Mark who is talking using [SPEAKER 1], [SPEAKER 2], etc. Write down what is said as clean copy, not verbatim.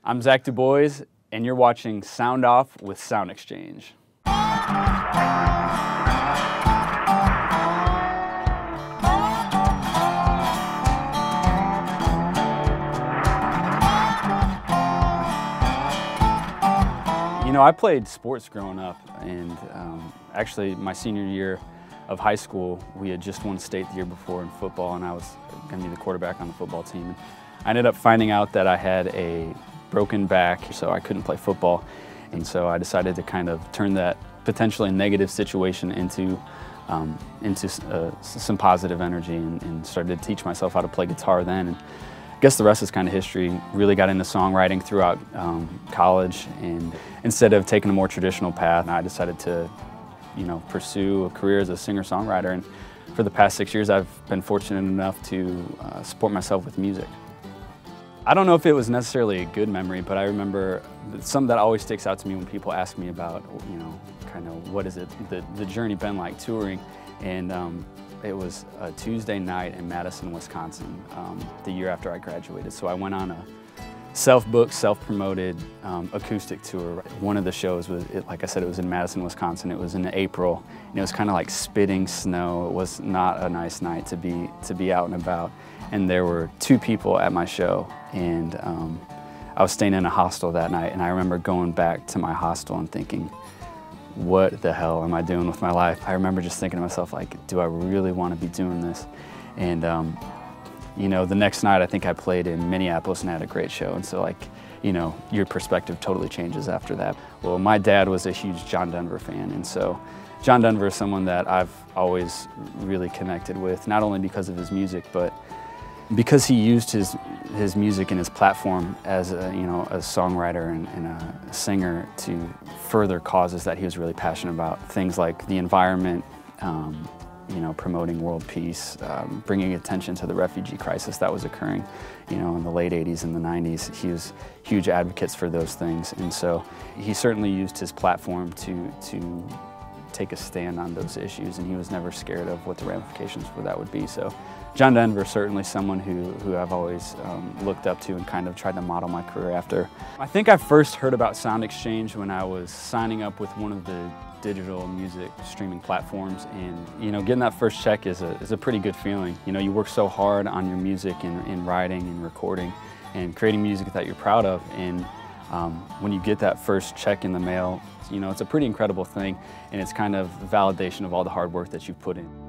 [SPEAKER 1] I'm Zach DuBois, and you're watching Sound Off with SoundExchange. You know, I played sports growing up, and actually my senior year of high school, we had just won state the year before in football, and I was going to be the quarterback on the football team. I ended up finding out that I had a broken back, so I couldn't play football, and so I decided to kind of turn that potentially negative situation into some positive energy, and started to teach myself how to play guitar then. And I guess the rest is kind of history. Really got into songwriting throughout college, and instead of taking a more traditional path, I decided to, pursue a career as a singer-songwriter. And for the past 6 years, I've been fortunate enough to support myself with music. I don't know if it was necessarily a good memory, but I remember something that always sticks out to me when people ask me about, kind of what is it, the journey been like touring. And it was a Tuesday night in Madison, Wisconsin, the year after I graduated. So I went on a self-booked, self-promoted acoustic tour. One of the shows was, like I said, it was in Madison, Wisconsin. It was in April, and it was kind of like spitting snow. It was not a nice night to be out and about. And there were 2 people at my show, and I was staying in a hostel that night. And I remember going back to my hostel and thinking, what the hell am I doing with my life? I remember just thinking to myself, like, do I really want to be doing this? And the next night I think I played in Minneapolis and had a great show. And so, your perspective totally changes after that. Well, my dad was a huge John Denver fan, and so John Denver is someone that I've always really connected with, not only because of his music, but because he used his music and his platform as a songwriter and a singer to further causes that he was really passionate about. Things like the environment, promoting world peace, bringing attention to the refugee crisis that was occurring, in the late 80s and the 90s. He was huge advocates for those things, and so he certainly used his platform to take a stand on those issues, and he was never scared of what the ramifications for that would be. So John Denver is certainly someone who I've always looked up to and kind of tried to model my career after. I think I first heard about SoundExchange when I was signing up with one of the digital music streaming platforms, and getting that first check is a pretty good feeling. You work so hard on your music and writing and recording and creating music that you're proud of, and when you get that first check in the mail, it's a pretty incredible thing, and it's kind of validation of all the hard work that you've put in.